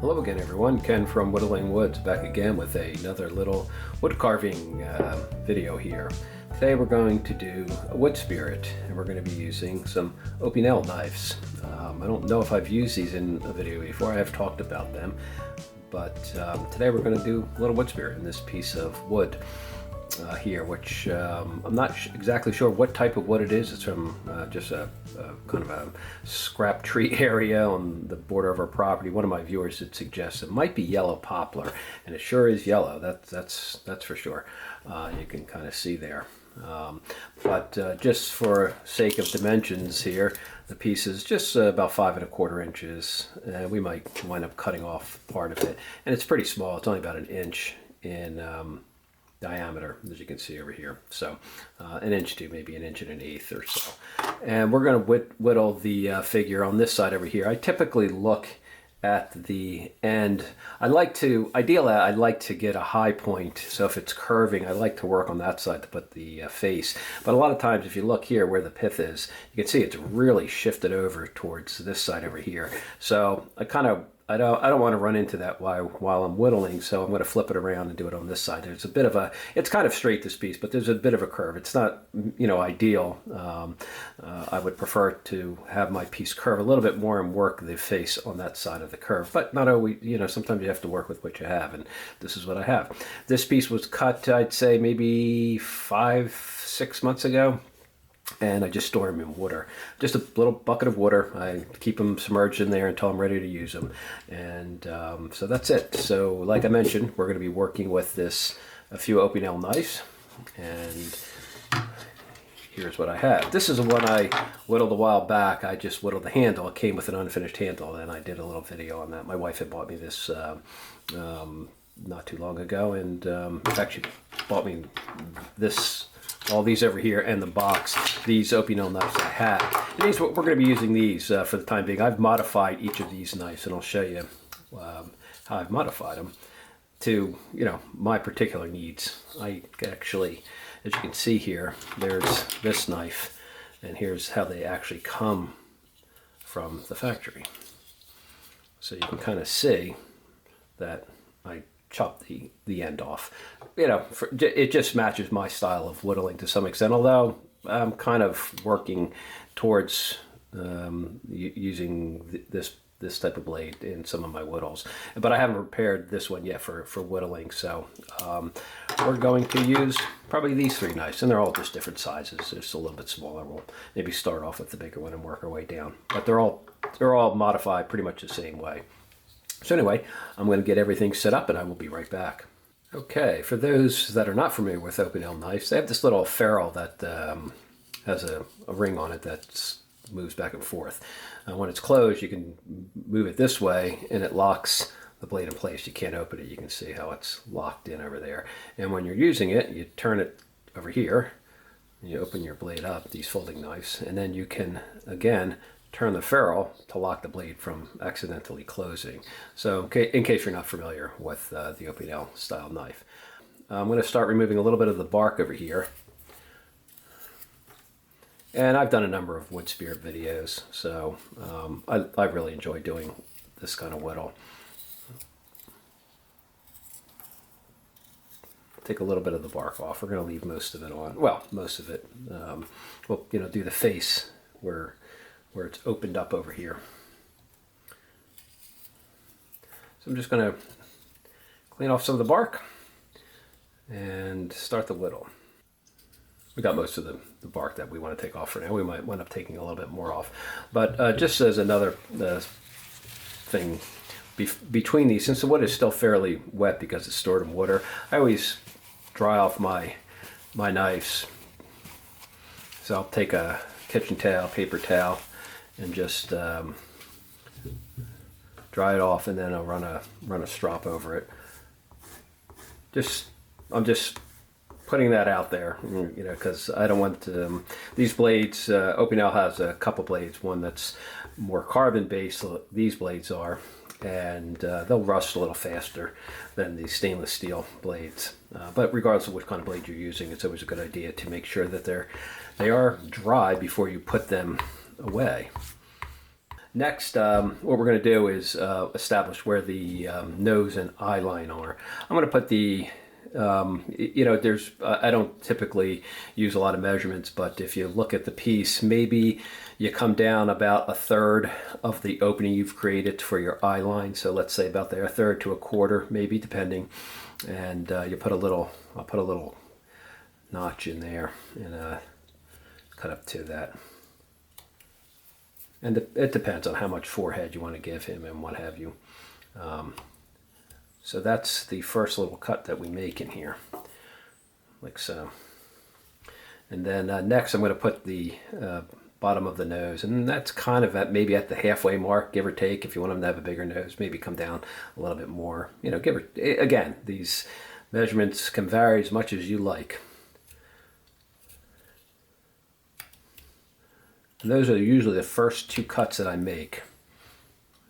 Hello again everyone, Ken from Whittling Woods back again with another little wood carving video here. Today we're going to do a wood spirit and we're going to be using some Opinel knives. I don't know if I've used these in a video before, I have talked about them, but today we're going to do a little wood spirit in this piece of wood here, which I'm not exactly sure what type of wood it is. It's from just a kind of a scrap tree area on the border of our property. One of my viewers had suggested it might be yellow poplar, and it sure is yellow. That's for sure. You can kind of see there. But just for sake of dimensions here, the piece is just about 5 1/4 inches. We might wind up cutting off part of it, and it's pretty small. It's only about 1 inch in diameter, as you can see over here. So 1 inch to maybe 1 1/8 or so. And we're going to whittle the figure on this side over here. I typically look at the end. Ideally I like to get a high point, so if it's curving I like to work on that side to put the face. But a lot of times if you look here where the pith is, you can see it's really shifted over towards this side over here. So I don't want to run into that while I'm whittling, so I'm going to flip it around and do it on this side. There's a bit of it's kind of straight, this piece, but there's a bit of a curve. It's not, ideal. I would prefer to have my piece curve a little bit more and work the face on that side of the curve. But not always, sometimes you have to work with what you have, and this is what I have. This piece was cut, I'd say, maybe 5-6 months ago. And I just store them in water, just a little bucket of water. I keep them submerged in there until I'm ready to use them, and so that's it. So like I mentioned, we're going to be working with a few Opinel knives, and here's what I have. This is the one I whittled a while back. I just whittled the handle. It came with an unfinished handle, and I did a little video on that. My wife had bought me this not too long ago, and actually bought me all these over here, and the box, these Opinel knives I have. And we're going to be using these for the time being. I've modified each of these knives, and I'll show you how I've modified them to, my particular needs. I actually, as you can see here, there's this knife, and here's how they actually come from the factory. So you can kind of see that I chop the end off. It just matches my style of whittling to some extent, although I'm kind of working towards using this type of blade in some of my whittles. But I haven't prepared this one yet for whittling, so we're going to use probably these 3 knives, and they're all just different sizes. Just a little bit smaller. We'll maybe start off with the bigger one and work our way down. But they're all modified pretty much the same way. So anyway, I'm going to get everything set up and I will be right back. Okay, for those that are not familiar with Opinel knives, they have this little ferrule that has a ring on it that moves back and forth. When it's closed, you can move it this way and it locks the blade in place. You can't open it. You can see how it's locked in over there. And when you're using it, you turn it over here, you open your blade up, these folding knives, and then you can, again, turn the ferrule to lock the blade from accidentally closing. So in case you're not familiar with the Opinel style knife. I'm going to start removing a little bit of the bark over here. And I've done a number of wood spirit videos, so I really enjoy doing this kind of whittle. Take a little bit of the bark off. We're going to leave most of it on. Well, most of it. We'll do the face where it's opened up over here. So I'm just going to clean off some of the bark and start the whittle. We got most of the bark that we want to take off for now. We might wind up taking a little bit more off. But just as another thing, between these, since the wood is still fairly wet because it's stored in water, I always dry off my knives. So I'll take a kitchen towel, paper towel, and just dry it off, and then I'll run a strop over it. I'm just putting that out there, because I don't want these blades. Opinel has a couple blades, one that's more carbon based, these blades are, and they'll rust a little faster than the stainless steel blades. But regardless of what kind of blade you're using, it's always a good idea to make sure that they are dry before you put them away. Next, what we're going to do is establish where the nose and eye line are. I'm going to put the, there's, I don't typically use a lot of measurements, but if you look at the piece, maybe you come down about a third of the opening you've created for your eye line. So let's say about there, a third to a quarter, maybe, depending. And you put a little, I'll put a little notch in there and cut up to that. And it depends on how much forehead you want to give him and what have you. So that's the first little cut that we make in here, like so. And then next I'm going to put the bottom of the nose, and that's kind of maybe at the halfway mark, give or take. If you want him to have a bigger nose, maybe come down a little bit more. Give or, again, these measurements can vary as much as you like. And those are usually the first two cuts that I make.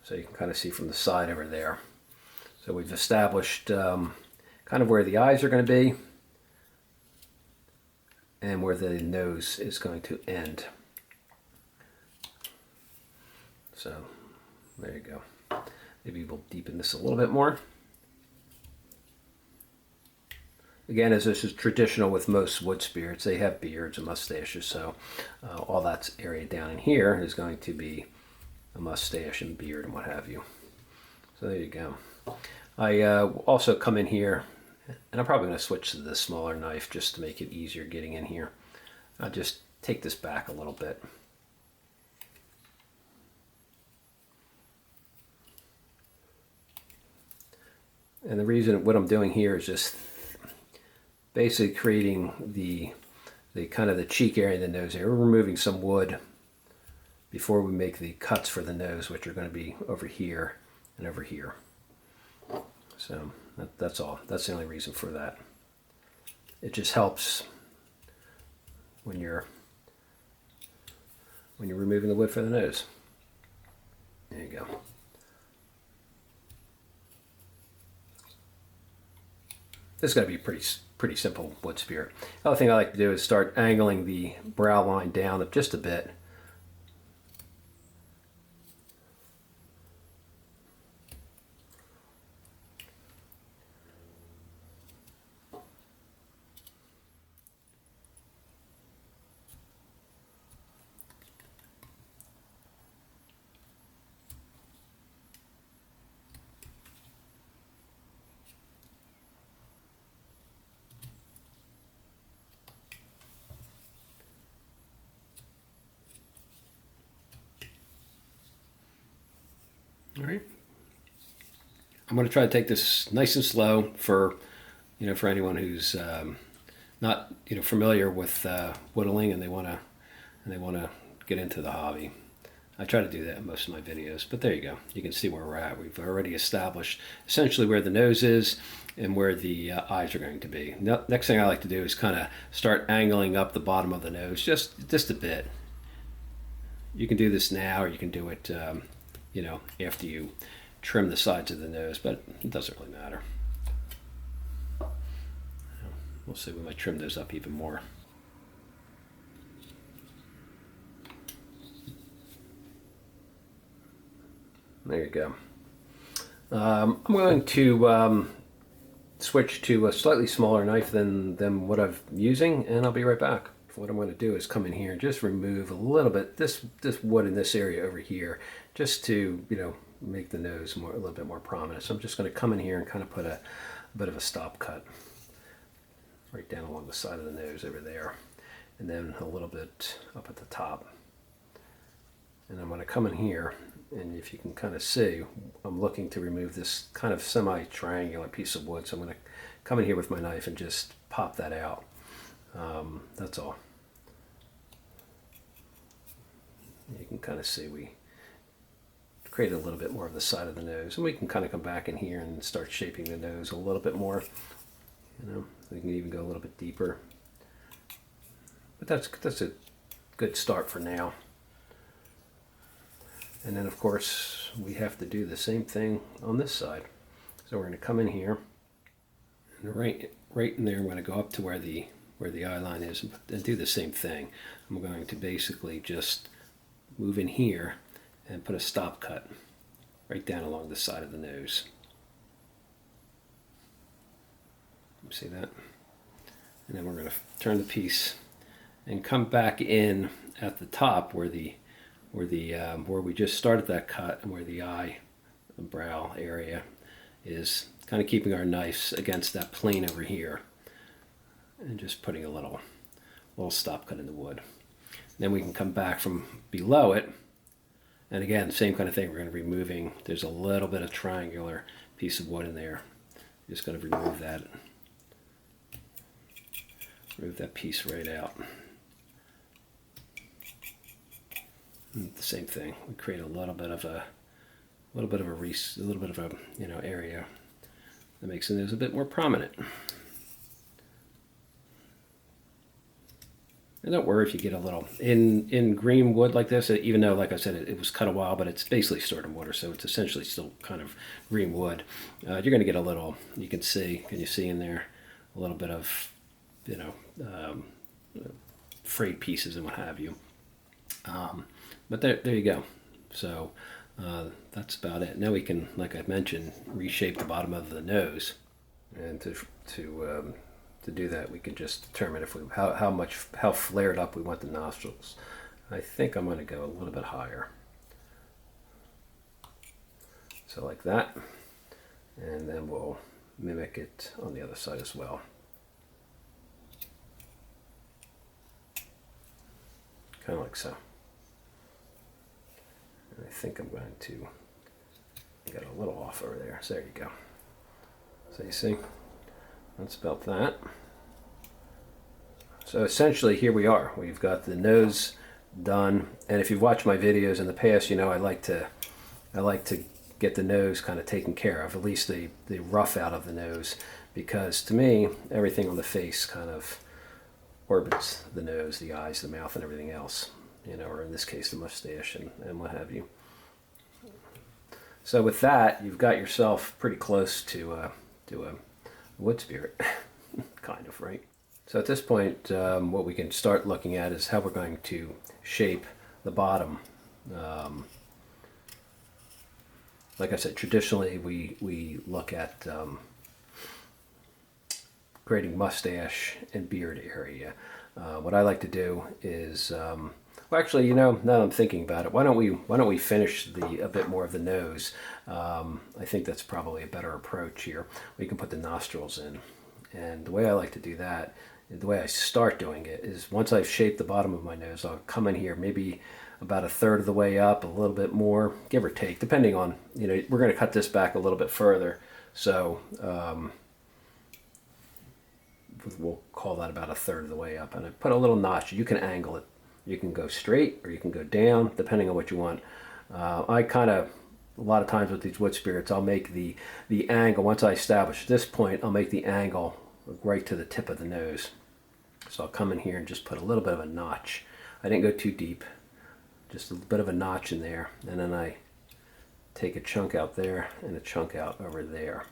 So you can kind of see from the side over there. So we've established kind of where the eyes are going to be and where the nose is going to end. So there you go. Maybe we'll deepen this a little bit more. Again, as this is traditional with most wood spirits, they have beards and mustaches, so all that area down in here is going to be a mustache and beard and what have you. So there you go. I also come in here, and I'm probably going to switch to the smaller knife just to make it easier getting in here. I'll just take this back a little bit. And the reason what I'm doing here is just basically creating the kind of the cheek area and the nose area. We're removing some wood before we make the cuts for the nose, which are going to be over here and over here. So that's all. That's the only reason for that. It just helps when you're removing the wood for the nose. There you go. This is going to be pretty simple wood spirit. The other thing I like to do is start angling the brow line down just a bit. All right. I'm going to try to take this nice and slow for anyone who's not familiar with whittling and they want to get into the hobby. I try to do that in most of my videos, but there you go. You can see where we're at. We've already established essentially where the nose is and where the eyes are going to be. Next thing I like to do is kind of start angling up the bottom of the nose just a bit. You can do this now, or you can do it after you trim the sides of the nose, but it doesn't really matter. We'll see, we might trim those up even more. There you go. I'm going to switch to a slightly smaller knife than what I'm using, and I'll be right back. What I'm going to do is come in here and just remove a little bit this wood in this area over here, just to make the nose a little bit more prominent. So I'm just going to come in here and kind of put a bit of a stop cut right down along the side of the nose over there, and then a little bit up at the top. And I'm going to come in here, and if you can kind of see, I'm looking to remove this kind of semi-triangular piece of wood. So I'm going to come in here with my knife and just pop that out. That's all. You can kind of see we create a little bit more of the side of the nose, and we can kind of come back in here and start shaping the nose a little bit more. We can even go a little bit deeper, but that's a good start for now. And then of course we have to do the same thing on this side. So we're going to come in here, and right in there I'm going to go up to where the eye line is and do the same thing. I'm going to basically just move in here and put a stop cut right down along the side of the nose. See that? And then we're going to turn the piece and come back in at the top where we just started that cut, and where the eye and brow area is, kind of keeping our knives against that plane over here, and just putting a little stop cut in the wood. Then we can come back from below it, and again, same kind of thing. We're going to be removing, there's a little bit of triangular piece of wood in there. Just going to remove that. Remove that piece right out. And the same thing. We create a little bit of a area that makes the nose a bit more prominent. And don't worry if you get a little in green wood like this, even though, like I said, it was cut a while, but it's basically stored in water, so it's essentially still kind of green wood. You're going to get a little. You can see in there a little bit of frayed pieces and what have you. But there you go. So that's about it. Now we can, like I mentioned, reshape the bottom of the nose, and to do that, we can just determine how flared up we want the nostrils. I think I'm going to go a little bit higher. So like that, and then we'll mimic it on the other side as well. Kind of like so. And I think I'm going to get a little off over there. So there you go. So you see, that's about that. So essentially here we are. We've got the nose done. And if you've watched my videos in the past, you know I like to get the nose kind of taken care of, at least the rough out of the nose, because to me everything on the face kind of orbits the nose, the eyes, the mouth, and everything else, or in this case the mustache and what have you. So with that, you've got yourself pretty close to a wood spirit, kind of, right? So at this point, what we can start looking at is how we're going to shape the bottom. Like I said, traditionally we look at creating mustache and beard area. What I like to do is, well, actually, now that I'm thinking about it, why don't we finish a bit more of the nose? I think that's probably a better approach here. We can put the nostrils in, and the way I like to do that, the way I start doing it, is once I've shaped the bottom of my nose, I'll come in here maybe about a third of the way up, a little bit more, give or take, depending on, we're going to cut this back a little bit further, so we'll call that about a third of the way up. And I put a little notch. You can angle it. You can go straight or you can go down, depending on what you want. I kind of, a lot of times with these wood spirits, I'll make the angle, once I establish this point, I'll make the angle right to the tip of the nose. So I'll come in here and just put a little bit of a notch. I didn't go too deep, just a bit of a notch in there. And then I take a chunk out there and a chunk out over there.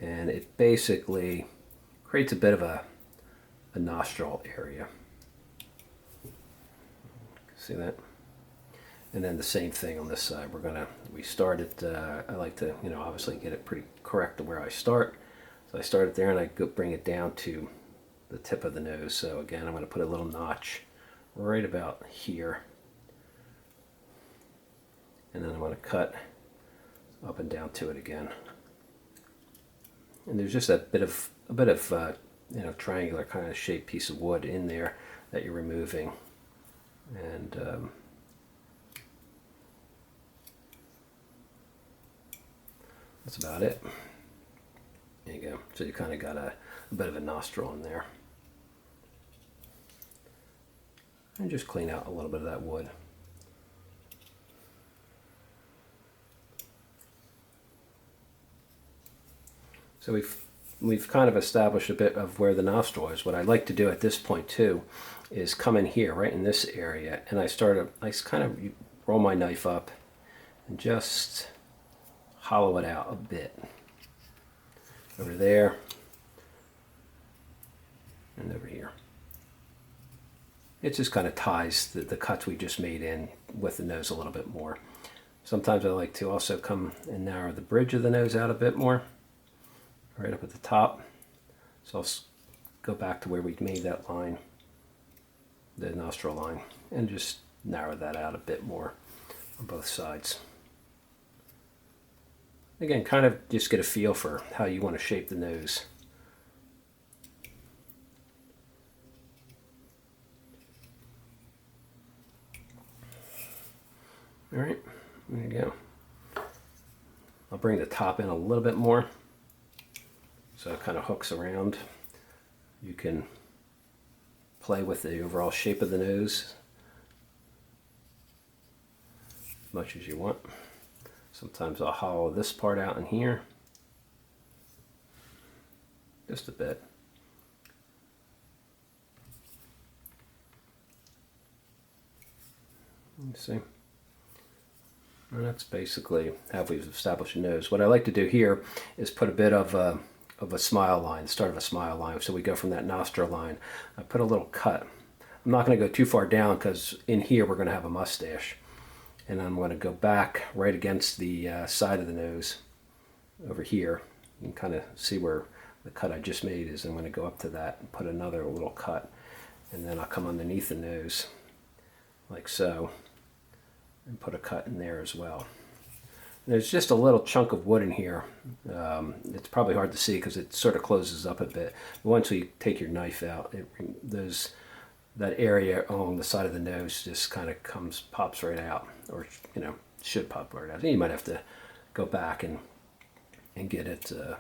And it basically creates a bit of a nostril area. See that? And then the same thing on this side. We start it, I like to, obviously get it pretty correct to where I start. So I start it there and I bring it down to the tip of the nose. So again, I'm going to put a little notch right about here. And then I'm going to cut up and down to it again. And there's just a bit of triangular kind of shaped piece of wood in there that you're removing, and that's about it. There you go. So you kind of got a bit of a nostril in there, and just clean out a little bit of that wood. So we've kind of established a bit of where the nostril is. What I like to do at this point too is come in here, right in this area, and I kind of roll my knife up and just hollow it out a bit. Over there and over here. It just kind of ties the cuts we just made in with the nose a little bit more. Sometimes I like to also come and narrow the bridge of the nose out a bit more, right up at the top. So I'll go back to where we made that line, the nostril line, and just narrow that out a bit more on both sides. Again, kind of just get a feel for how you want to shape the nose. All right, there you go. I'll bring the top in a little bit more so it kind of hooks around. You can play with the overall shape of the nose as much as you want. Sometimes I'll hollow this part out in here just a bit. You see? And that's basically how we've established a nose. What I like to do here is put a bit of a smile line, the start of a smile line. So we go from that nostril line. I put a little cut. I'm not going to go too far down because in here we're going to have a mustache. And I'm going to go back right against the side of the nose over here. You can kind of see where the cut I just made is. I'm going to go up to that and put another little cut. And then I'll come underneath the nose like so and put a cut in there as well. And there's just a little chunk of wood in here. It's probably hard to see because it sort of closes up a bit. But once you take your knife out, that area along the side of the nose just kind of pops right out, or should pop right out. You might have to go back and get it a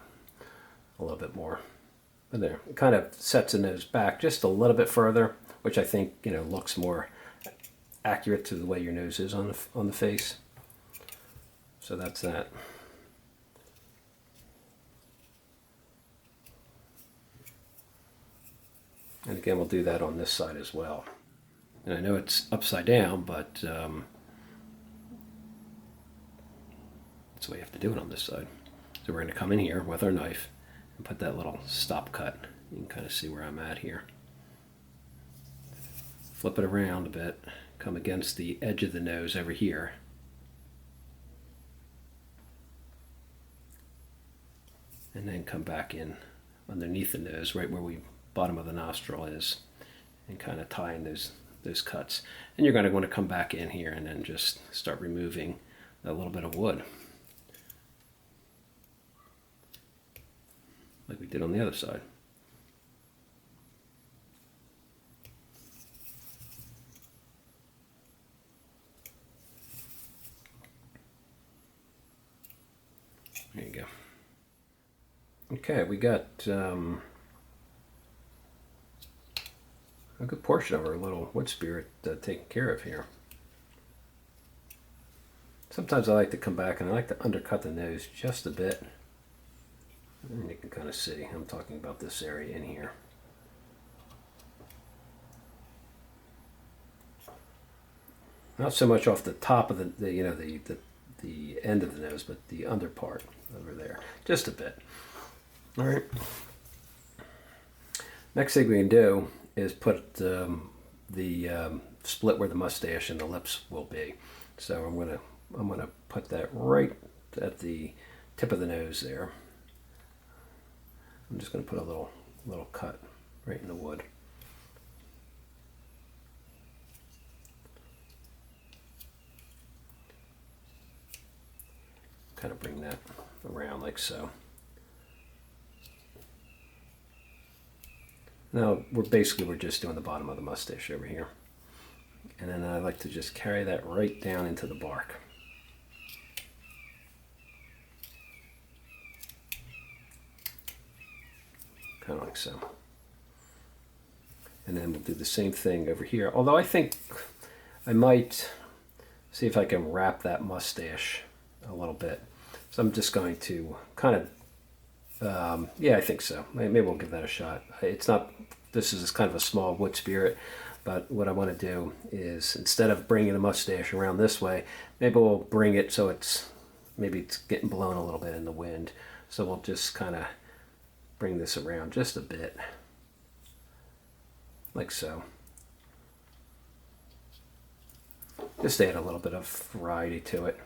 little bit more. But there, it kind of sets the nose back just a little bit further, which I think looks more accurate to the way your nose is on the face. So that's that. And again, we'll do that on this side as well. And I know it's upside down, but that's the way you have to do it on this side. So we're going to come in here with our knife and put that little stop cut. You can kind of see where I'm at here. Flip it around a bit, come against the edge of the nose over here. And then come back in underneath the nose, right where the bottom of the nostril is, and kind of tie in those cuts. And you're going to want to come back in here and then just start removing a little bit of wood, like we did on the other side. There you go. Okay, we got a good portion of our little wood spirit taken care of here. Sometimes I like to come back and I like to undercut the nose just a bit. And you can kind of see, I'm talking about this area in here. Not so much off the top of the end of the nose, but the under part over there, just a bit. All right. Next thing we can do is put the split where the mustache and the lips will be. So I'm gonna put that right at the tip of the nose there. I'm just gonna put a little cut right in the wood. Kind of bring that around like so. Now we're just doing the bottom of the mustache over here. And then I like to just carry that right down into the bark. Kind of like so. And then we'll do the same thing over here. Although I think I might see if I can wrap that mustache a little bit. So I'm just going to kind of yeah, I think so. Maybe we'll give that a shot. This is kind of a small wood spirit, but what I want to do is, instead of bringing the mustache around this way, maybe we'll bring it so maybe it's getting blown a little bit in the wind. So we'll just kind of bring this around just a bit, like so. Just add a little bit of variety to it.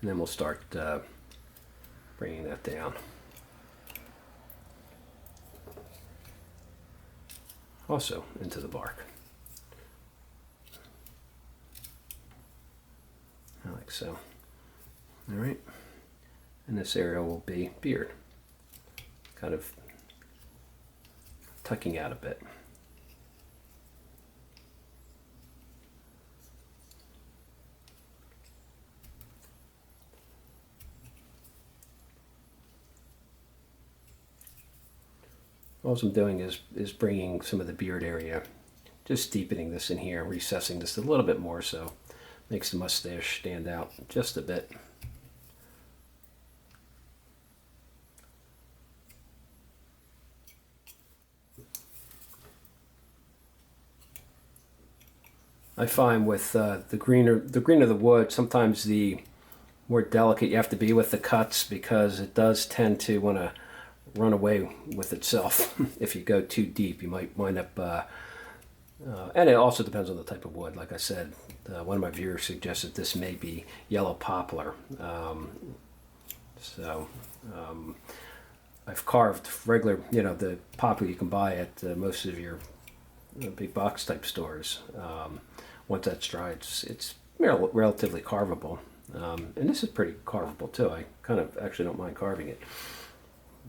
And then we'll start bringing that down. Also into the bark. Like so. All right. And this area will be beard. Kind of tucking out a bit. All I'm doing is bringing some of the beard area, just deepening this in here, recessing this a little bit more so makes the mustache stand out just a bit. I find with the greener the wood, sometimes the more delicate you have to be with the cuts, because it does tend to want to run away with itself. If you go too deep, you might wind up, and it also depends on the type of wood. Like I said, one of my viewers suggested this may be yellow poplar. I've carved regular, the poplar you can buy at most of your big box type stores. Once that's dry, it's relatively carvable. And this is pretty carvable too. I kind of actually don't mind carving it.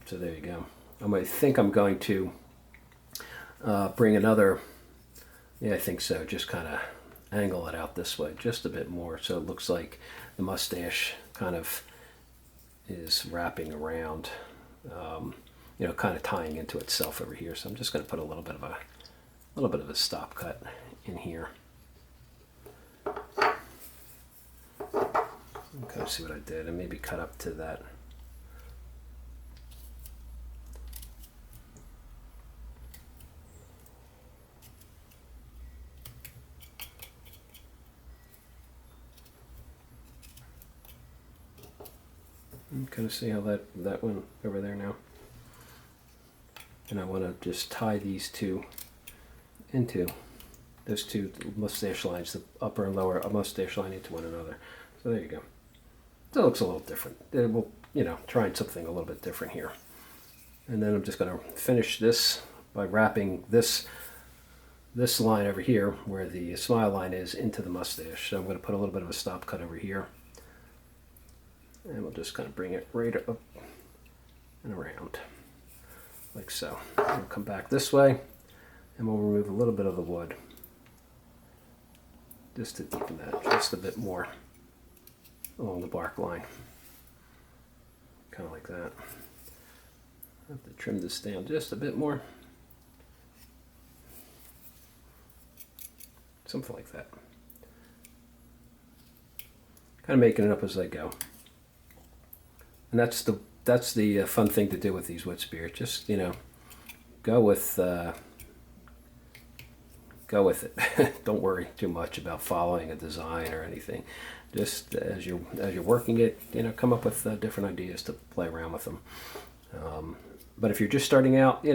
So there you go. I think I'm going to bring another, I think so, just kind of angle it out this way just a bit more so it looks like the mustache kind of is wrapping around, kind of tying into itself over here. So I'm just going to put a little bit of a stop cut in here. Okay, see what I did, and maybe cut up to that. And kind of see how that went over there now. And I want to just tie these two into those two mustache lines, the upper and lower mustache line, into one another. So there you go. So it looks a little different. We'll, trying something a little bit different here. And then I'm just going to finish this by wrapping this line over here where the smile line is into the mustache. So I'm going to put a little bit of a stop cut over here. And we'll just kind of bring it right up and around, like so. We'll come back this way, and we'll remove a little bit of the wood, just to deepen that just a bit more along the bark line. Kind of like that. I have to trim this down just a bit more. Something like that. Kind of making it up as I go. And that's the fun thing to do with these wood spirits. Just go with it. Don't worry too much about following a design or anything. Just as you're working it, come up with different ideas to play around with them. But if you're just starting out,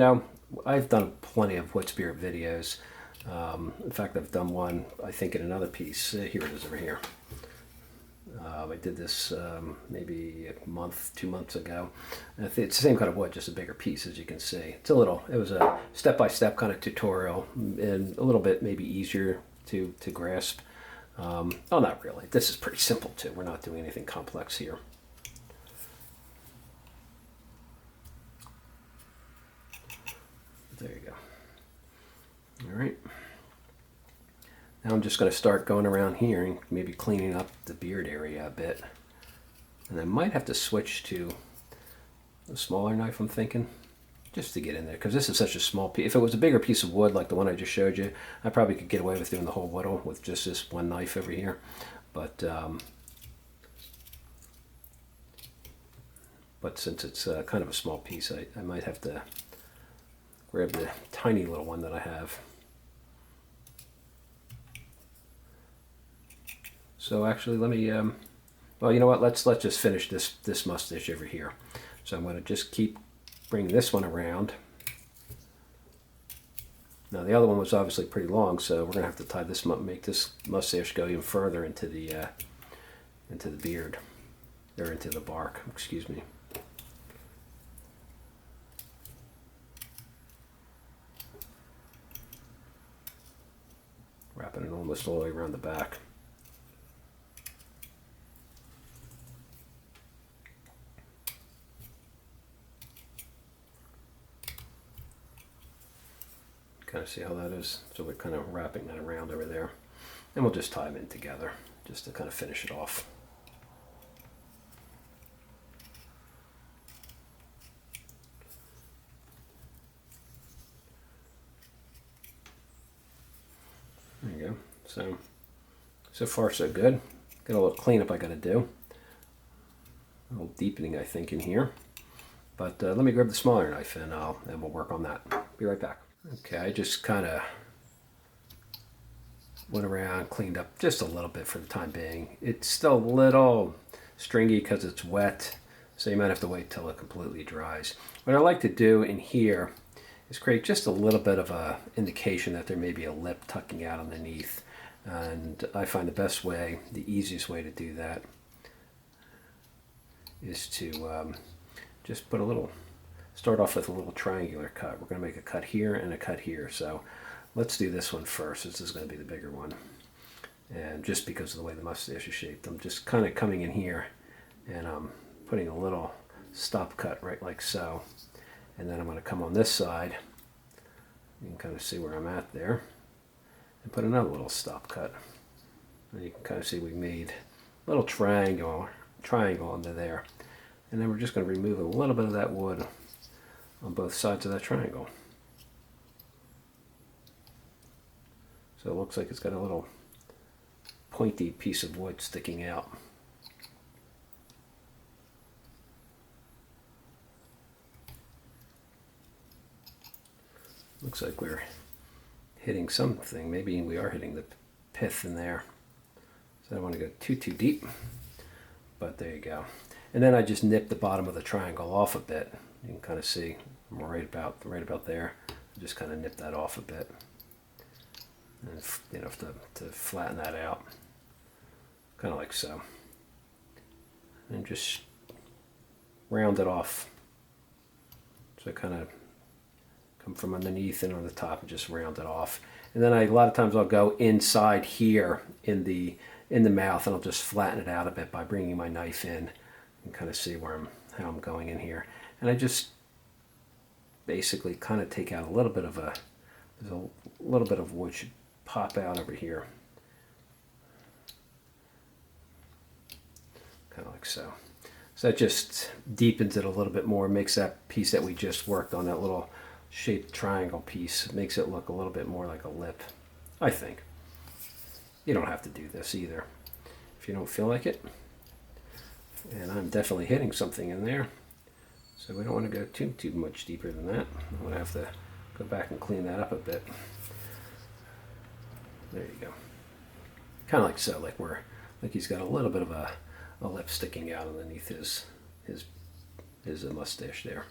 I've done plenty of wood spirit videos. In fact, I've done one, I think, in another piece. Here it is over here. I did this maybe a month, 2 months ago. And it's the same kind of wood, just a bigger piece, as you can see. It was a step-by-step kind of tutorial, and a little bit maybe easier to grasp. Oh, not really. This is pretty simple too. We're not doing anything complex here. There you go. All right. Now I'm just going to start going around here and maybe cleaning up the beard area a bit. And I might have to switch to a smaller knife, I'm thinking, just to get in there, because this is such a small piece. If it was a bigger piece of wood like the one I just showed you, I probably could get away with doing the whole whittle with just this one knife over here. But since it's kind of a small piece, I might have to grab the tiny little one that I have. So actually, let me, well, you know what, let's just finish this mustache over here. So I'm going to just keep bringing this one around. Now the other one was obviously pretty long, so we're gonna have to tie this, make this mustache go even further into the beard, or into the bark. Excuse me. Wrapping it almost all the way around the back. Kind of see how that is. So we're kind of wrapping that around over there. And we'll just tie them in together just to kind of finish it off. There you go. So far so good. Got a little cleanup I got to do. A little deepening I think in here. But let me grab the smaller knife and we'll work on that. Be right back. Okay, I just kind of went around, cleaned up just a little bit for the time being. It's still a little stringy because it's wet, so you might have to wait till it completely dries. What I like to do in here is create just a little bit of a indication that there may be a lip tucking out underneath. And I find the best way, the easiest way to do that is to just put a little, start off with a little triangular cut. We're going to make a cut here and a cut here. So let's do this one first. This is going to be the bigger one. And just because of the way the mustache is shaped, I'm just kind of coming in here and I'm putting a little stop cut right like so. And then I'm going to come on this side. You can kind of see where I'm at there. And put another little stop cut. And you can kind of see we made a little triangle under there. And then we're just going to remove a little bit of that wood on both sides of that triangle. So it looks like it's got a little pointy piece of wood sticking out. Looks like we're hitting something. Maybe we are hitting the pith in there. So I don't want to go too deep, but there you go. And then I just nip the bottom of the triangle off a bit. You can kind of see I'm right about there. Just kind of nip that off a bit, and you know, to flatten that out, kind of like so, and just round it off. So I kind of come from underneath and on the top and just round it off. And then a lot of times I'll go inside here in the mouth and I'll just flatten it out a bit by bringing my knife in and kind of see how I'm going in here. And I just basically kind of take out a little bit of there's a little bit of wood should pop out over here. Kind of like so. So that just deepens it a little bit more, makes that piece that we just worked on, that little shaped triangle piece, makes it look a little bit more like a lip, I think. You don't have to do this either if you don't feel like it. And I'm definitely hitting something in there. So we don't want to go too much deeper than that. I'm going to have to go back and clean that up a bit. There you go. Kind of like so, like he's got a little bit of a lip sticking out underneath his mustache there.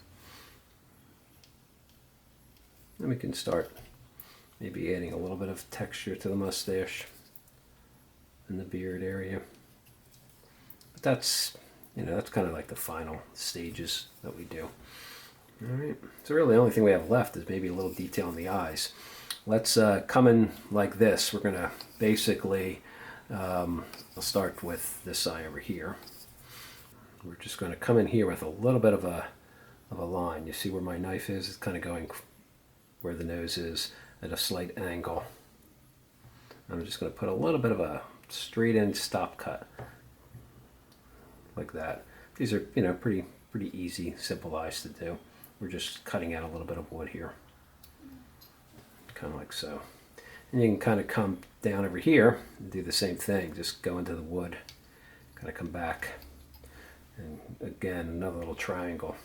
And we can start maybe adding a little bit of texture to the mustache in the beard area. But that's, you know, that's kind of like the final stages that we do. All right, so really the only thing we have left is maybe a little detail in the eyes. Let's come in like this. We're gonna basically, I'll start with this eye over here. We're just gonna come in here with a little bit of a line. You see where my knife is? It's kind of going where the nose is at a slight angle. I'm just gonna put a little bit of a straight in stop cut like that. These are, you know, pretty easy, simple eyes to do. We're just cutting out a little bit of wood here, kind of like so. And you can kind of come down over here and do the same thing. Just go into the wood, kind of come back, and again another little triangle.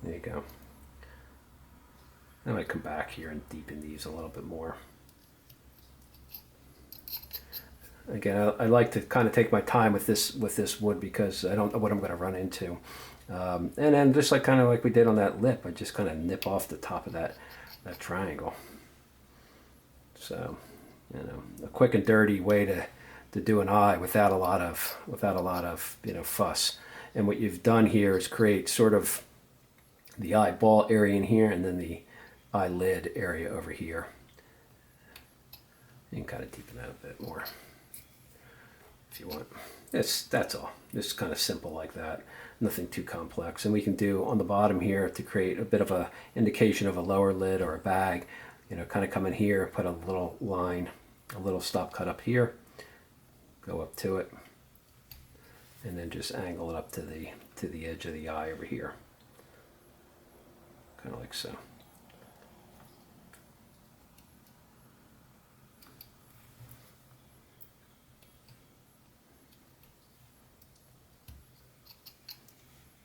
There you go. I might come back here and deepen these a little bit more. Again, I like to kind of take my time with this wood because I don't know what I'm going to run into. And then just like kind of like we did on that lip, I just kind of nip off the top of that triangle. So, you know, a quick and dirty way to do an eye without a lot of fuss. And what you've done here is create sort of the eyeball area in here, and then the eyelid area over here. You can kind of deepen that a bit more if you want. That's all. Just kind of simple like that. Nothing too complex. And we can do on the bottom here to create a bit of a indication of a lower lid or a bag. You know, kind of come in here, put a little line, a little stop cut up here, go up to it, and then just angle it up to the edge of the eye over here. Kind of like so.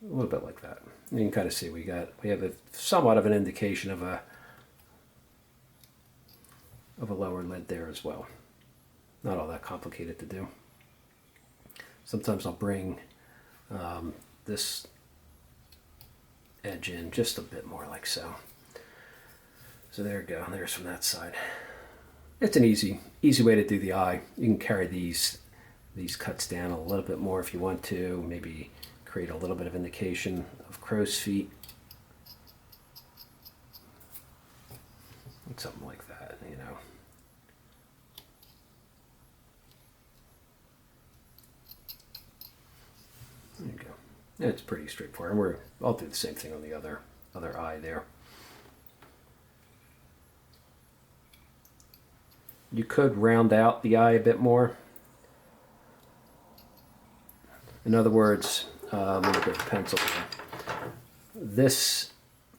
A little bit like that. You can kind of see we have a somewhat of an indication of a lower lid there as well. Not all that complicated to do. Sometimes I'll bring this edge in just a bit more like so. So there we go. There's from that side. It's an easy way to do the eye. You can carry these cuts down a little bit more if you want to. Maybe create a little bit of indication of crow's feet. Something like that, you know. There you go. It's pretty straightforward. I'll do the same thing on the other eye there. You could round out the eye a bit more. In other words, let me look at the pencil here. This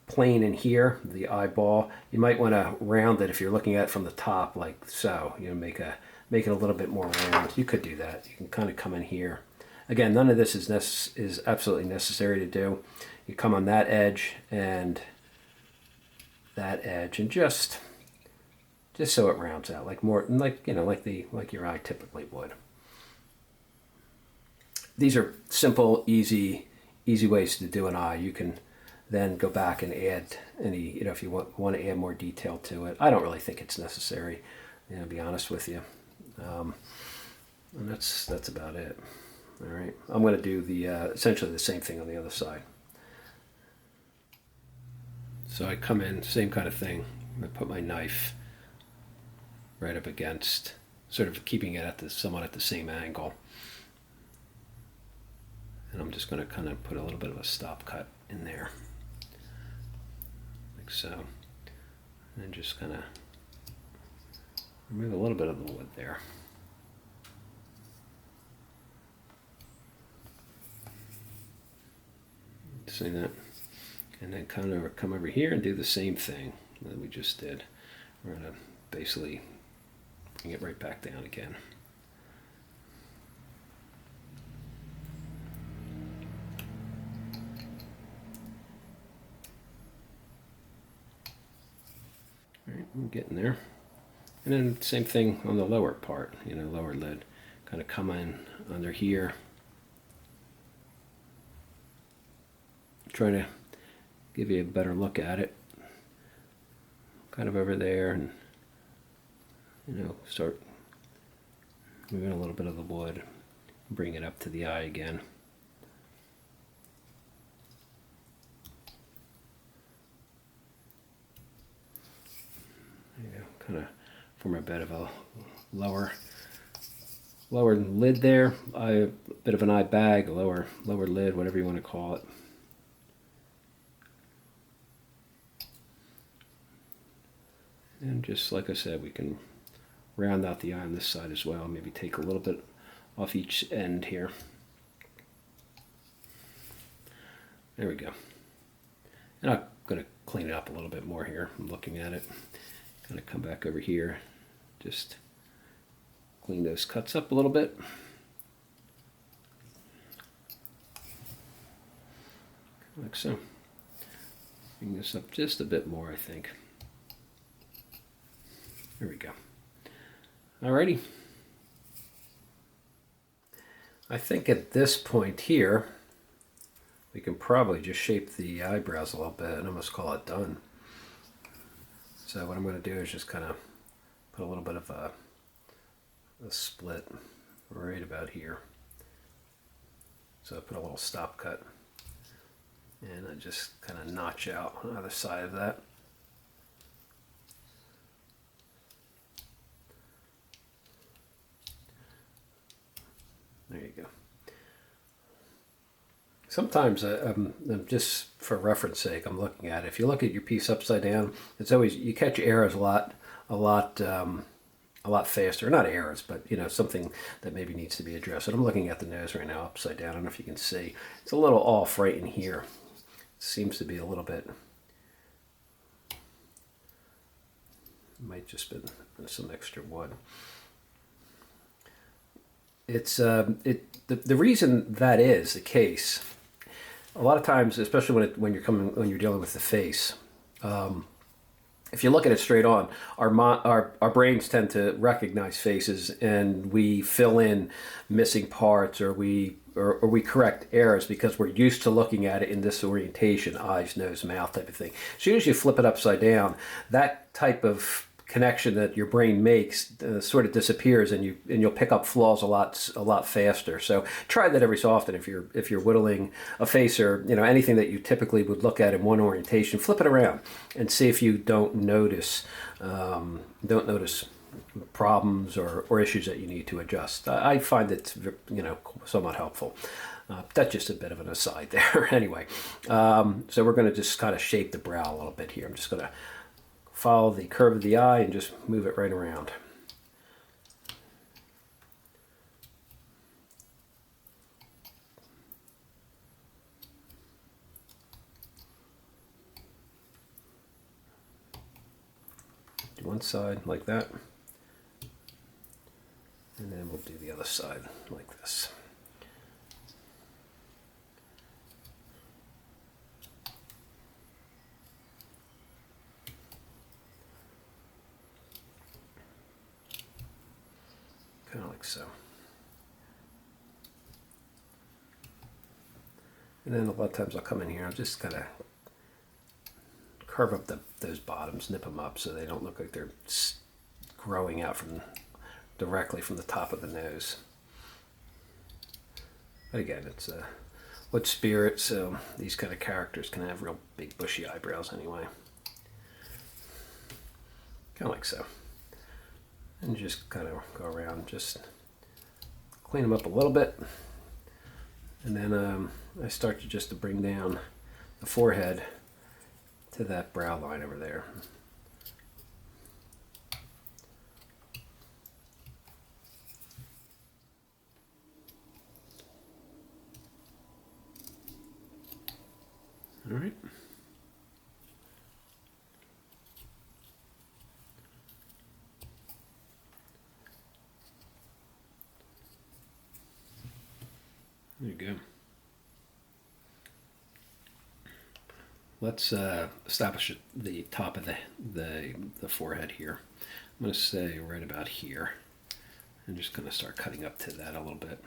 plane in here, the eyeball, you might want to round it if you're looking at it from the top, like so. You know, make it a little bit more round. You could do that. You can kind of come in here. Again, none of this is absolutely necessary to do. You come on that edge and that edge, and just so it rounds out, like your eye typically would. These are simple, easy ways to do an eye. You can then go back and add any, if you want to add more detail to it. I don't really think it's necessary, to be honest with you. And that's about it. All right, I'm going to do the essentially the same thing on the other side. So I come in, same kind of thing. I put my knife right up against, sort of keeping it somewhat at the same angle. And I'm just going to kind of put a little bit of a stop cut in there, like so. And then just kind of remove a little bit of the wood there. See that? And then kind of come over here and do the same thing that we just did. We're going to basically bring it right back down again. All right, I'm getting there. And then same thing on the lower part, lower lid. Kind of come in under here. Trying to give you a better look at it. Kind of over there, and start moving a little bit of the wood, bring it up to the eye again. Kind of form a bit of a lower lid there, a bit of an eye bag, a lower lid, whatever you want to call it. And just like I said, we can round out the eye on this side as well. Maybe take a little bit off each end here. There we go. And I'm going to clean it up a little bit more here. I'm looking at it. Kind of come back over here. Just clean those cuts up a little bit. Like so. Bring this up just a bit more, I think. There we go. Alrighty. I think at this point here, we can probably just shape the eyebrows a little bit and almost call it done. So what I'm going to do is just kind of put a little bit of a split right about here. So I put a little stop cut, and I just kind of notch out on either side of that. There you go. Sometimes, just for reference sake, I'm looking at it. If you look at your piece upside down, it's always, you catch errors a lot faster. Not errors, but you know, something that maybe needs to be addressed. And I'm looking at the nose right now, upside down. I don't know if you can see. It's a little off right in here. Seems to be a little bit. Might just been some extra wood. It's the reason that is the case. A lot of times, especially when you're dealing with the face, if you look at it straight on, our brains tend to recognize faces, and we fill in missing parts, or we correct errors because we're used to looking at it in this orientation, eyes, nose, mouth type of thing. As soon as you flip it upside down, that type of connection that your brain makes sort of disappears, and you'll pick up flaws a lot faster. So try that every so often. If you're whittling a face, or you know, anything that you typically would look at in one orientation, flip it around and see if you don't notice problems or issues that you need to adjust. I find it, you know, somewhat helpful. That's just a bit of an aside there. Anyway, so we're going to just kind of shape the brow a little bit here. I'm just going to follow the curve of the eye and just move it right around. Do one side like that, and then we'll do the other side like this. Kind of like so. And then a lot of times I'll come in here, I'll just kind of curve up those bottoms, nip them up so they don't look like they're growing out directly from the top of the nose. But again, it's a wood spirit, so these kind of characters can have real big bushy eyebrows anyway. Kind of like so. And just kind of go around, just clean them up a little bit, and then I start to bring down the forehead to that brow line over there. All right. There you go. Let's establish the top of the forehead here. I'm going to say right about here. I'm just going to start cutting up to that a little bit.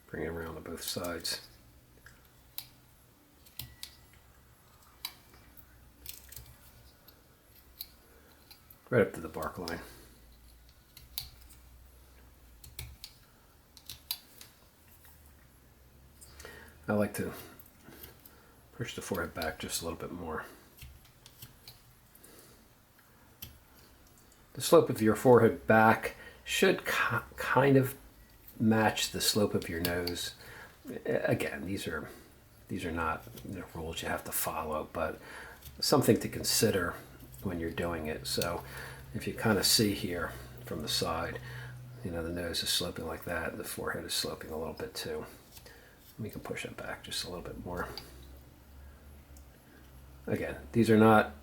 Bring it around on both sides. Right up to the bark line. I like to push the forehead back just a little bit more. The slope of your forehead back should kind of match the slope of your nose. Again, these are not, you know, rules you have to follow, but something to consider when you're doing it. So if you kind of see here from the side, you know, the nose is sloping like that, the forehead is sloping a little bit too. We can push it back just a little bit more. Again, these are not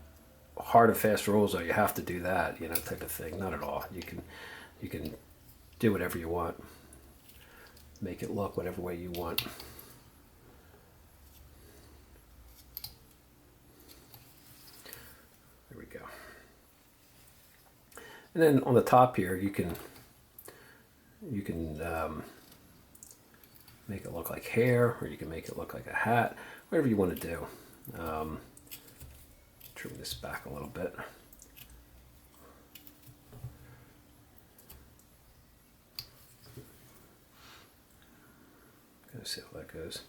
hard and fast rules, or you have to do that, you know, type of thing. Not at all. You can do whatever you want. Make it look whatever way you want. And then on the top here, you can make it look like hair, or you can make it look like a hat, whatever you want to do. Trim this back a little bit. Let's see how that goes.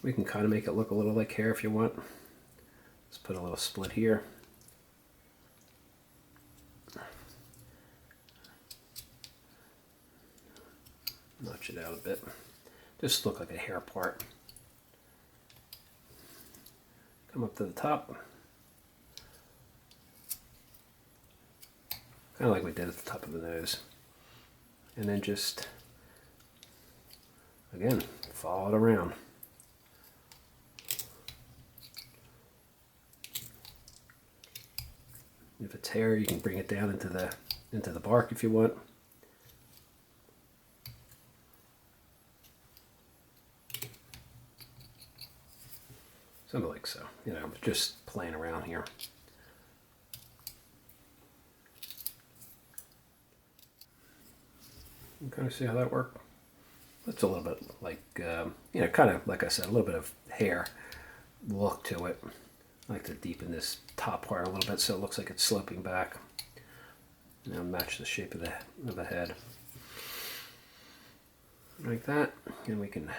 We can kind of make it look a little like hair if you want. Let's put a little split here. Notch it out a bit. Just look like a hair part. Come up to the top. Kind of like we did at the top of the nose. And then just, again, follow it around. If it's hair, you can bring it down into the bark if you want. Something like so. You know, just playing around here. You kind of see how that worked? It's a little bit like, you know, kind of like I said, a little bit of hair look to it. I like to deepen this top part a little bit so it looks like it's sloping back. Now match the shape of the head. Like that. And we can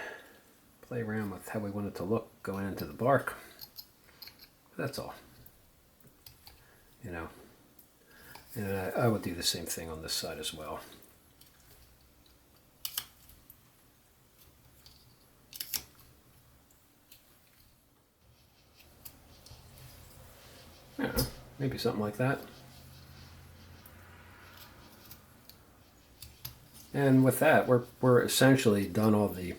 play around with how we want it to look going into the bark. That's all. You know. And I would do the same thing on this side as well. Yeah, maybe something like that. And with that, we're essentially done all the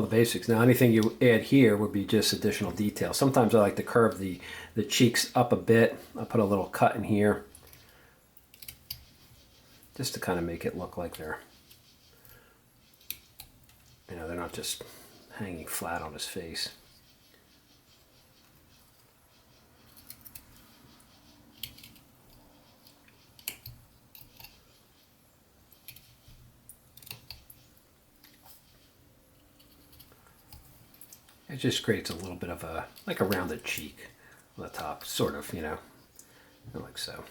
basics. Now, anything you add here would be just additional detail. Sometimes I like to curve the cheeks up a bit. I'll put a little cut in here just to kind of make it look like they're, you know, they're not just hanging flat on his face. It just creates a little bit of a, like a rounded cheek on the top, sort of, you know, like so.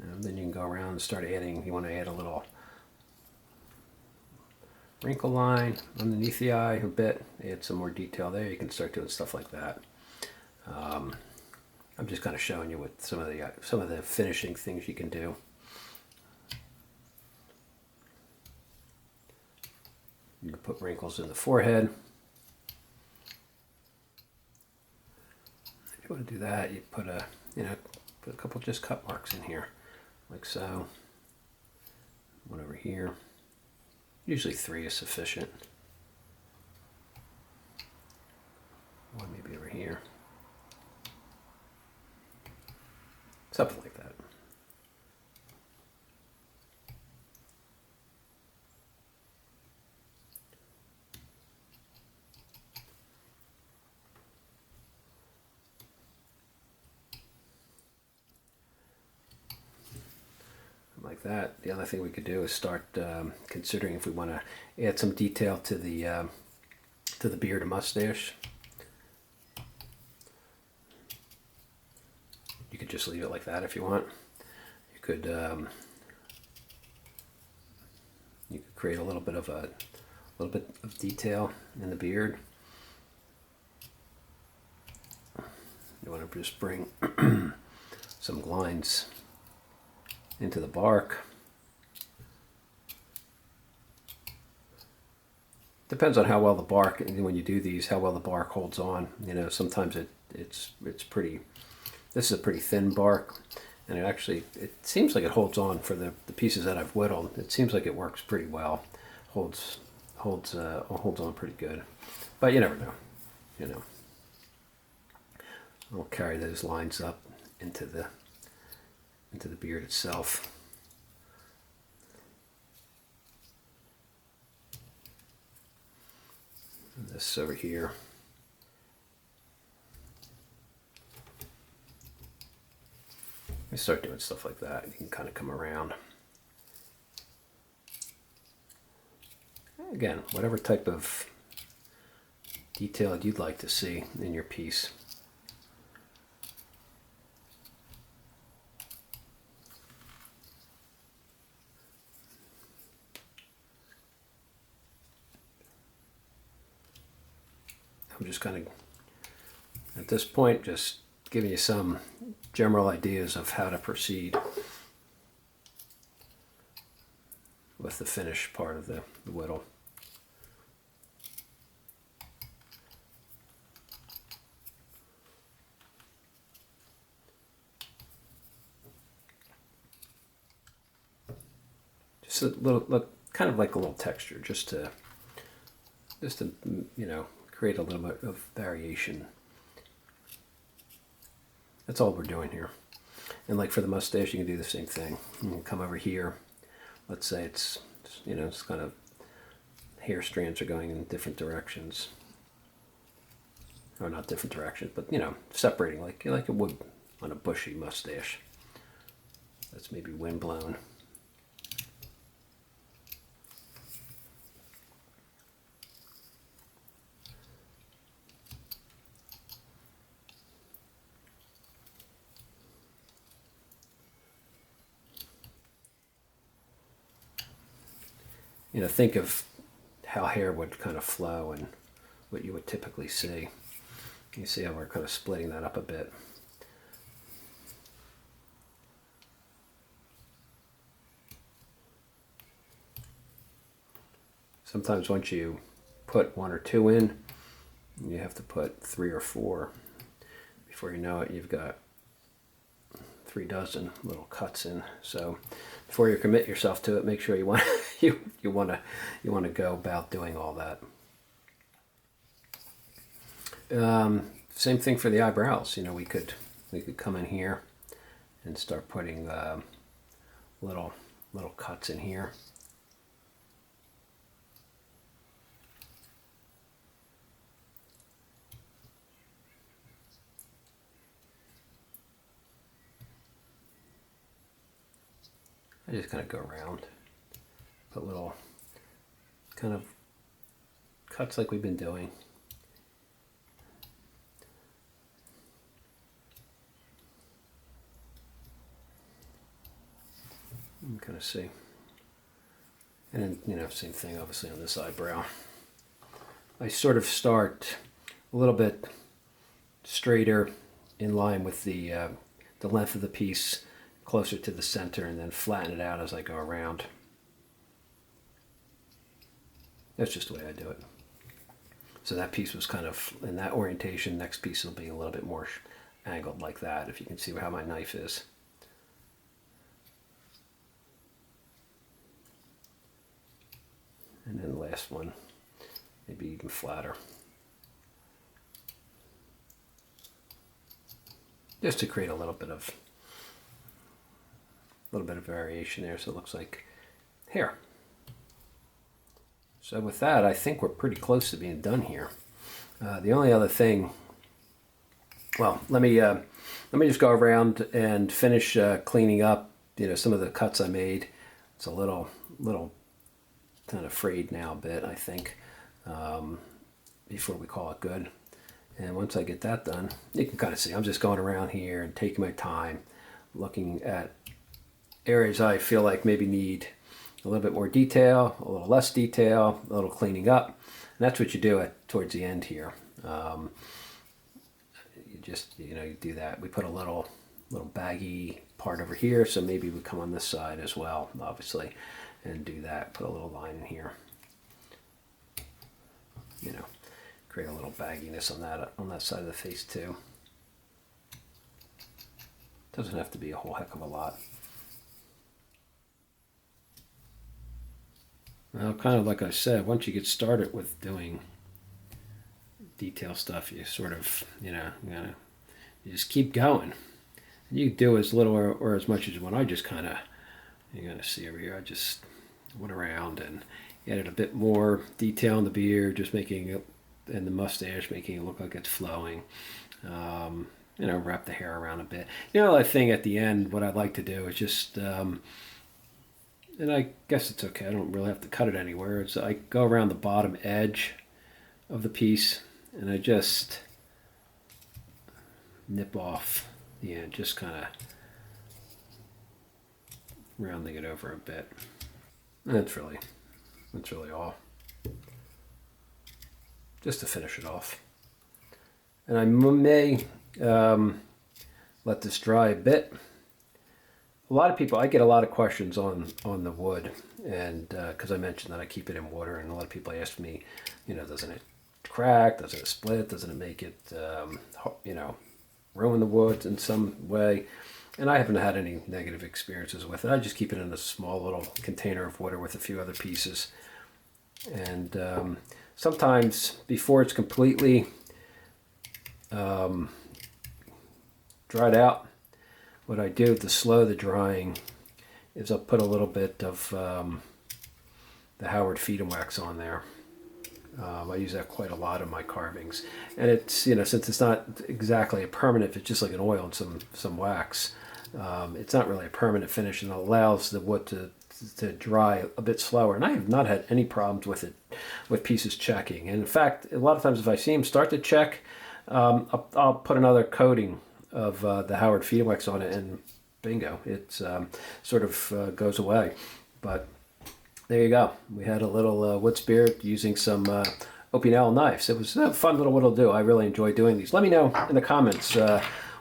And then you can go around and start adding, you want to add a little wrinkle line underneath the eye a bit, add some more detail there. You can start doing stuff like that. I'm just kind of showing you what some of the finishing things you can do. You can put wrinkles in the forehead. If you want to do that, you put a couple just cut marks in here, like so. One over here. Usually 3 is sufficient. One maybe over here. Something like that. Like that. The other thing we could do is start considering if we want to add some detail to the beard and mustache. You could just leave it like that if you want. You could create a little bit of detail in the beard. You want to just bring some lines into the bark. Depends on how well the bark, and when you do these, how well the bark holds on. You know, sometimes it's pretty. This is a pretty thin bark, and it seems like it holds on for the pieces that I've whittled. It seems like it works pretty well, holds on pretty good, but you never know. You know, I'll carry those lines up into the beard itself. And this over here. You start doing stuff like that, you can kind of come around. Again, whatever type of detail you'd like to see in your piece. I'm just kind of, at this point, just giving you some general ideas of how to proceed with the finished part of the whittle. Just a little, look, kind of like a little texture, just to you know, create a little bit of variation. That's all we're doing here. And like for the mustache, you can do the same thing. You can come over here. Let's say it's, you know, it's kind of hair strands are going in different directions. Or not different directions, but you know, separating like it would on a bushy mustache. That's maybe wind blown. You know, think of how hair would kind of flow and what you would typically see. You see how we're kind of splitting that up a bit. Sometimes once you put 1 or 2 in, you have to put 3 or 4. Before you know it, you've got 3 dozen little cuts in. So before you commit yourself to it, make sure you want you want to go about doing all that. Same thing for the eyebrows. You know, we could come in here and start putting little cuts in here. I just kind of go around, put little kind of cuts like we've been doing. You can kind of see. And then, you know, same thing obviously on this eyebrow. I sort of start a little bit straighter in line with the length of the piece, closer to the center, and then flatten it out as I go around. That's just the way I do it. So that piece was kind of in that orientation. Next piece will be a little bit more angled like that, if you can see how my knife is. And then the last one, maybe even flatter. Just to create a little bit of variation there, so it looks like hair. So with that, I think we're pretty close to being done here. The only other thing, well, let me just go around and finish cleaning up, you know, some of the cuts I made. It's a little kind of frayed now a bit, I think, before we call it good. And once I get that done, you can kind of see I'm just going around here and taking my time, looking at areas I feel like maybe need a little bit more detail, a little less detail, a little cleaning up. And that's what you do towards the end here. You do that. We put a little baggy part over here, so maybe we come on this side as well, obviously, and do that. Put a little line in here. You know, create a little bagginess on that side of the face too. Doesn't have to be a whole heck of a lot. Well, kind of like I said, once you get started with doing detail stuff, you sort of, you just keep going. And you do as little or as much as you want. I just kind of, you're going to see over here, I just went around and added a bit more detail in the beard, just making it, and the mustache, making it look like it's flowing. you know, wrap the hair around a bit. The other thing at the end, what I'd like to do is just, and I guess it's okay, I don't really have to cut it anywhere, is I go around the bottom edge of the piece and I just nip off the end, just kind of rounding it over a bit. And that's really all. Just to finish it off. And I may let this dry a bit. A lot of people, I get a lot of questions on the wood, and because I mentioned that I keep it in water, and a lot of people ask me, you know, doesn't it crack, doesn't it split, doesn't it make it, you know, ruin the wood in some way? And I haven't had any negative experiences with it. I just keep it in a small little container of water with a few other pieces. And sometimes before it's completely dried out, what I do to slow the drying is I'll put a little bit of the Howard feed and wax on there. I use that quite a lot in my carvings, and it's, you know, since it's not exactly a permanent, it's just like an oil and some wax. It's not really a permanent finish, and it allows the wood to dry a bit slower. And I have not had any problems with it, with pieces checking. And in fact, a lot of times if I see them start to check, I'll put another coating of the Howard feed and wax on it, and bingo, it sort of goes away. But there you go. We had a little wood spirit using some Opinel knives. It was a fun little whittle do. I really enjoy doing these. Let me know in the comments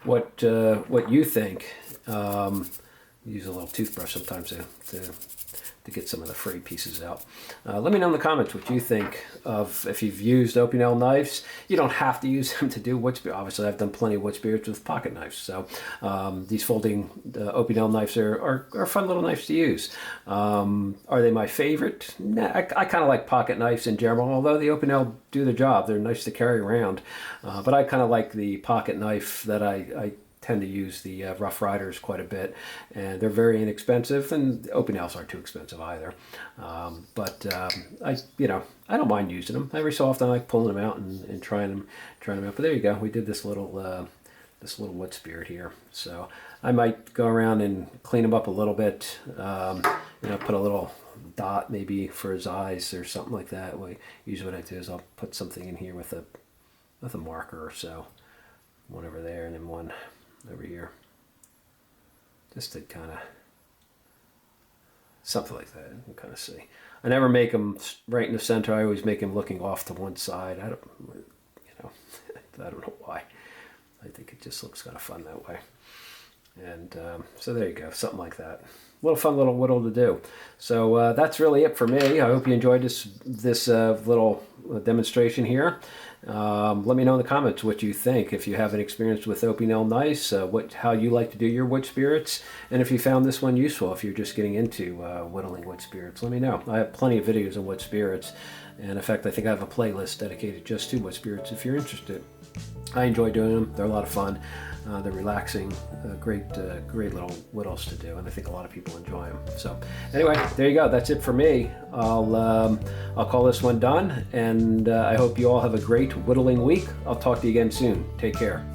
what you think. Use a little toothbrush sometimes to get some of the frayed pieces out. Let me know in the comments what you think of, if you've used Opinel knives. You don't have to use them to do wood spirit. Obviously, I've done plenty of wood spirits with pocket knives. So these folding Opinel knives are fun little knives to use. Are they my favorite? Nah, I kind of like pocket knives in general, although the Opinel do the job. They're nice to carry around. But I kind of like the pocket knife that I tend to use the Rough Riders quite a bit, and they're very inexpensive, and Opinels aren't too expensive either. I don't mind using them. Every so often I like pulling them out and trying them out. But there you go. We did this little wood spirit here. So I might go around and clean them up a little bit. Put a little dot maybe for his eyes or something like that. Usually what I do is I'll put something in here with a marker or so. One over there and then one over here, just to kind of something like that. You can kind of see. I never make them right in the center. I always make them looking off to one side. I don't know why. I think it just looks kind of fun that way. And so there you go, something like that. Fun little whittle to do. So that's really it for me. I hope you enjoyed this little demonstration here. Let me know in the comments what you think. If you have an experience with Opinel knives, how you like to do your wood spirits, and if you found this one useful, if you're just getting into whittling wood spirits, let me know. I have plenty of videos on wood spirits, and in fact I think I have a playlist dedicated just to wood spirits if you're interested. I enjoy doing them. They're a lot of fun. They're relaxing, great little whittles to do, and I think a lot of people enjoy them. So anyway, there you go. That's it for me. I'll call this one done, and I hope you all have a great whittling week. I'll talk to you again soon. Take care.